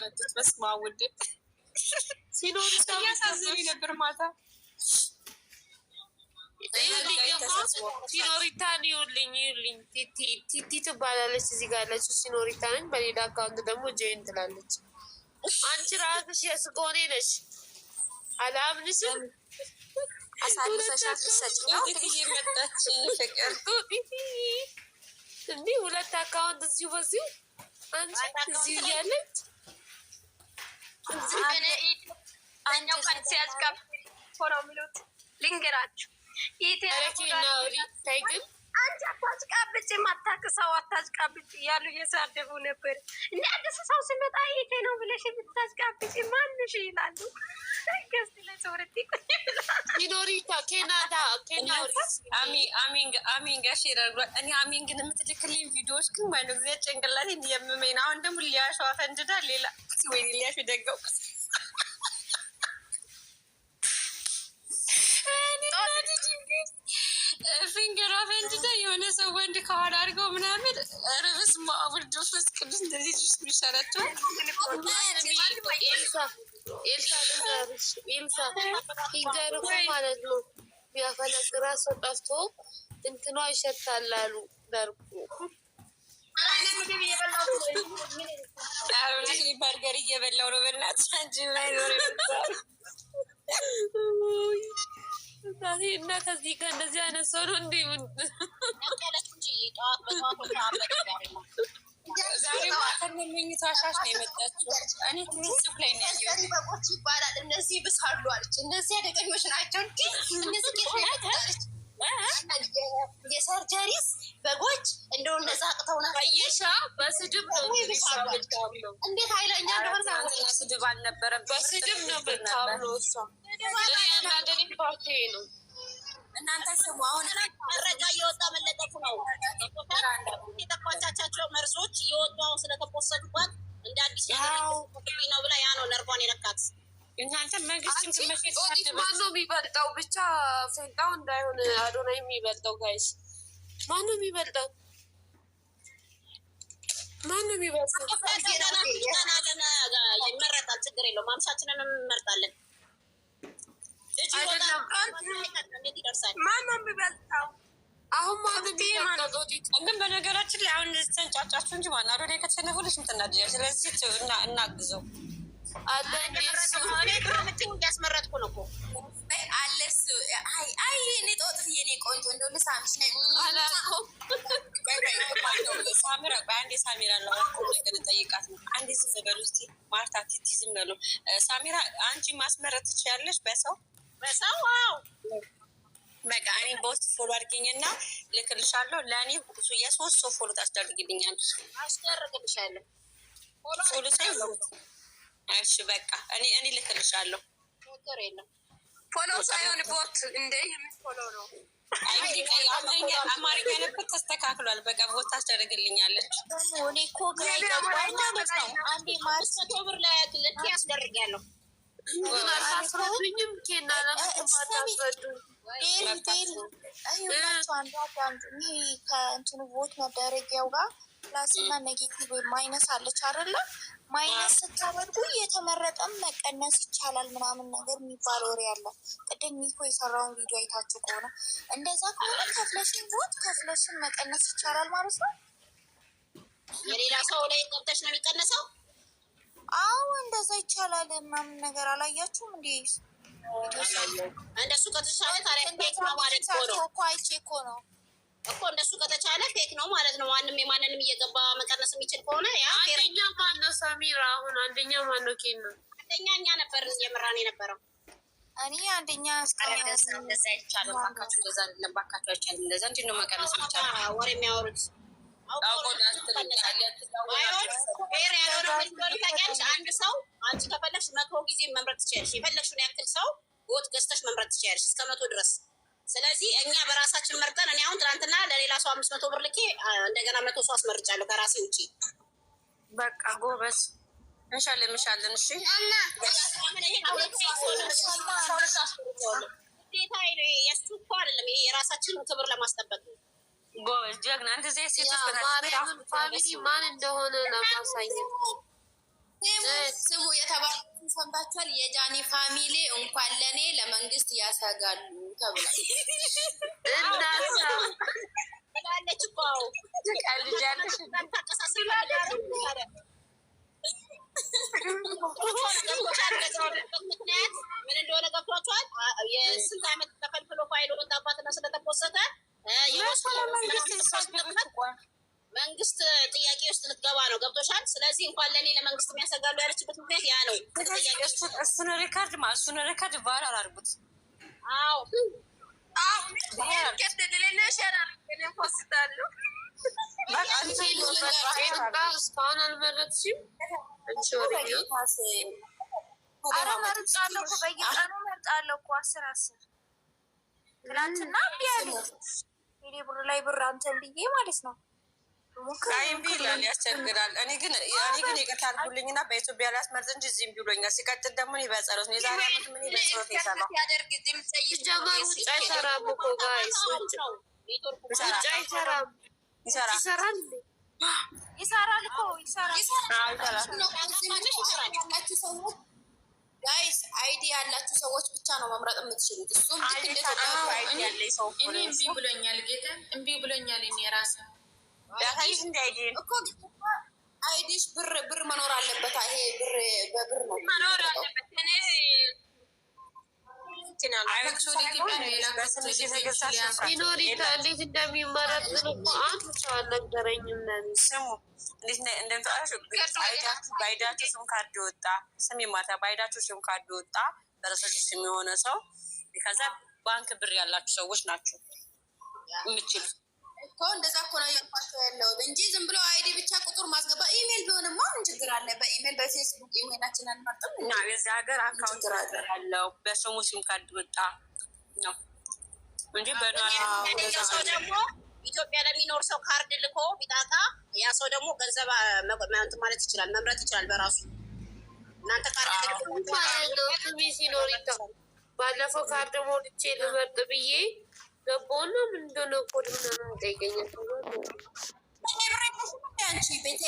የመጡት። በስመ አብ ወልድ ሲኖር እያሳዘኑኝ ነበር ማታ። ሲኖሪታን ይውልኝ ቲቲ ትባላለች። እዚህ ጋር ያለችው ሲኖሪታ ነች። በሌላ አካውንት ደግሞ ጆይን ትላለች። አንቺ ራስሽ የስጎኔ ነሽ። አላምንሽም። አሳልፈሻት ልትሰጪ ነው እየመጣች ፍቅር እንዲህ ሁለት አካውንት እዚሁ በዚሁ አንቺ እዚሁ እያለች አንቺ ሲያስቀብ ሆነው የሚሉት ልንገራችሁ። ታይ ግን አንቺ አታጭቃብጭ፣ ማታቅሰው አታጭቃብጭ እያሉ እየሳደቡ ነበር። እንደ አዲስ ሰው ሲመጣ ይሄ ነው ብለሽ ብታጭቃብጭ ማንሽ ይላሉ። ገስት ለሰውረቲ ሚኖሪታ ኬናዳ አሚን ጋሽ ይረግሯል። እኔ አሚን ግን የምትልክልኝ ቪዲዮዎች ግን ማለት ጊዜ ጭንቅላት እንዲየምመኝ ነው። አሁን ደግሞ ሊያሸዋ ፈንድዳ ሌላ ወይ ሊያሽ ደገው ፊንገሯ ፈንድዳ የሆነ ሰው ወንድ ከኋላ አድርገው ምናምን ረብስ ማአቡል ዶፍስ ቅዱስ እንደዚህ ስ ሚሻላቸው ኤልሳ ፊንገር እኮ ማለት ነው የሚያፈነግራ ሰው ጠፍቶ እንትኗ ይሸታላሉ ደርቁ በርገር እየበላው ነው። በእናትሽ አንቺ ላይ ኖር እና ከዚህ ጋር እንደዚህ አይነት ሰው ነው እንዲ ዛሬ ማተመኝቷ ሻሽ ነው የመጣችው። እኔ ትንስፍ ላይ ነው ያየሁት። በጎች ይባላል እነዚህ ብሳሉ አለች። እነዚህ አደገኞች ናቸው እንዲ እነዚህ ጌታለች የሰርጀሪስ በጎች እንደው እነዛ አቅተውና ይሻ በስድብ ነው እንዴት ኃይለኛ እንደሆነ ስድብ አልነበረም። በስድብ ነው በታውሎ እሷ ያናደሪ ፓርቲ ነው። እናንተ ስሙ። አሁን መረጃ እየወጣ መለጠፉ ነው። የተቋጫቻቸው መርዞች እየወጡ አሁን ስለተፖሰቱባት እንደ አዲስ ነው ብላ ያ ነው ነርቧን የነካት። እናንተ መንግስትን ትመሽት ማነው የሚበልጠው? ብቻ ፌንጣው እንዳይሆን አዶናይ የሚበልጠው ጋይስ ማነው የሚበልጠው? ማነው የሚበልጠው? ይመረጣል፣ ችግር የለውም። ማምሻችንን እንመርጣለን። ማነው የሚበልጠው? አሁን ግን በነገራችን ላይ አሁን ተንጫጫችሁ እንጂ ማን አዶናይ ከተሸነፉ ልጅ ምትናድያ። ስለዚህ እናግዘው እያስመረጥኩ ነው እኮ አለ እሱ። አይ እኔ ጦጥት የኔ ቆንጆ እንደው ልሳምሽ በአንዴ ሳሚራ ነገር ጠይቃት ነው። አንዴ ዝም በሉ እስኪ ማርታ ቲቲ ዝም በሉ። ሳሚራ አንቺ ማስመረጥ ትችያለሽ በሰው አዎ በቃ እኔ በውስጥ ፎሎ አድርጊኝና ልክልሻለሁ። ለእኔ የሶስት ሰው ፎሎ ታስደርግልኛለሽ። አስደርግልሻለሁ ፎሎ ሳይሆን እሺ በቃ እኔ ልክልሻለሁ። ሞተር የለም ፎሎ ሳይሆን ቦት እንደ የምን ፎሎ ነው? አማርኛ ነበር ተስተካክሏል። በቃ ቦት ታስደርግልኛለች። እኔ እኮ ማለት ነው አንዴ ማርስ ብር ላይ ያክልት ያስደርጋለሁ። አልታስረዱኝም ኬና ለምትባታስረዱ ከእንትኑ ቦት መደረጊያው ጋር ፕላስና ኔጌቲቭ ማይነስ አለች አይደለ? ማይነስ ስታደርጉ የተመረጠም መቀነስ ይቻላል ምናምን ነገር የሚባል ወሬ አለ። ቅድም ሚኮ የሰራውን ቪዲዮ አይታችሁ ከሆነ እንደዛ ከሆነ ከፍለሽን ቦት ከፍለሽን መቀነስ ይቻላል ማለት ነው። የሌላ ሰው ላይ ገብተሽ ነው የሚቀነሰው? አዎ እንደዛ ይቻላል ምናምን ነገር አላያችሁም እንዴ? እንደሱ ከተቻለ ታዲያ ፌክ ነው ማለት ነው እኮ አይቼ እኮ ነው እኮ እንደሱ ከተቻለ ፌክ ነው ማለት ነው። ማንም የማንንም እየገባ መቀነስ የሚችል ከሆነ ያ አንደኛ ማነው ሰሚራ? አሁን አንደኛ ማነው? ኬና አንደኛ እኛ ነበር እየመራን የነበረው። እኔ አንደኛ እንደዛ አይቻልም። ባካችሁ እንደዛ አይደለም። ባካችሁ አይቻልም። እንደዛ እንዴት ነው መቀነስ ይቻላል? ወሬ የሚያወሩት አንድ ሰው አንቺ ከፈለግሽ 100 ጊዜ መምረጥ ትችያለሽ። የፈለግሽውን ያክል ሰው ቦት ገዝተሽ መምረጥ ትችያለሽ እስከ 100 ድረስ። ስለዚህ እኛ በራሳችን መርጠን እኔ አሁን ትናንትና ለሌላ ሰው 500 ብር ልኬ እንደገና 100 ሰው አስመርጫለሁ ከራሴ ውጪ። በቃ ጎበዝ እንሻለን። እሺ የሱ እኮ አይደለም፣ ይሄ የራሳችንን ክብር ለማስጠበቅ ነው። ጎበዝ ጀግና። እንደዚህ ሴቶች ፋሚሊ ማን እንደሆነ ለማሳየት የተባሉትን ሰምታችኋል? የጃኒ ፋሚሊ እንኳን ለእኔ ለመንግስት ያሰጋሉ ተብሏል። እናለች እኮ ልጅ ያለሽ ምክንያት ምን እንደሆነ ገብቷቸዋል። የስንት ዓመት ተፈልፍሎ ፋይል ወጣባትና ስለተፖሰተ መንግስት ጥያቄ ውስጥ ልትገባ ነው። ገብቶሻል? ስለዚህ እንኳን ለእኔ ለመንግስት የሚያሰጋሉ ያለችበት ምክንያት ያ ነው። እሱን ሪካርድ ቫይራል አድርጉት። አዎ እስካሁን አልመረጥሽም? ኧረ መርጫለሁ እኮ በየቀኑ መርጫለሁ እኮ 10 ትናንትና እምቢ አለኝ። ቴሌ ብር ላይ ብር አንተን ብዬ ማለት ነው። እምቢ ይላል፣ ያስቸግራል። እኔ ግን ይቅርታ አድርጉልኝና በኢትዮጵያ ላይ አስመርጥ እንጂ እዚህም ብሎኛል። ሲቀጥል ደግሞ እኔ በጸሎት ነው የዛሬ ዓመት ምን በጸሎት የሰራው ሲጀመር ውጭ አይሰራም እኮ ጋይስ፣ ውጭ አይሰራም። ይሰራል እኮ ይሰራል። ጋይስ አይዲ ያላችሁ ሰዎች ብቻ ነው መምረጥ የምትችሉት። እሱም እኔ እምቢ ብሎኛል፣ ጌታ እምቢ ብሎኛል። እኔ ራሴ አይዲሽ ብር መኖር አለበት። ይሄ ብር በብር ነው መኖር አለበት። እኔ ሚኖሪታ እንዴት እንደሚመረጥ እኮ አንድ ሰው አልነገረኝም። ስሙ በአይዳችሁ ስም ካርድ ወጣ፣ ስም ማታ በአይዳችሁ ስም ካርድ ወጣ፣ በረሰችሁ ስም የሆነ ሰው ከዛ ባንክ ብር ያላችሁ ሰዎች ናችሁ የምችሉ እኮ። እንደዛ እኮ ነው እያልኳቸው ያለሁት እንጂ ዝም ብሎ አይዲ ብቻ ቁጥር ማስገባ። ኢሜል ቢሆንማ ምን ችግር አለ? በኢሜል በፌስቡክ ኢሜላችን አንመርጥም እና የዚህ ሀገር አካውንት ያለው በስሙ ሲም ካርድ ወጣ ነው እንጂ ሰው ደግሞ ኢትዮጵያ ለሚኖር ሰው ካርድ ልኮ ቢጣጣ ያ ሰው ደግሞ ገንዘብ ማለት ይችላል፣ መምረጥ ይችላል በራሱ። እናንተ ካርድ ሲኖር ባለፈው ካርድ ሞልቼ ልመርጥ ብዬ ገባውና ምን እንደሆነ ኮድ ምናምን ጠይቀኛል። አንቺ ቤቴ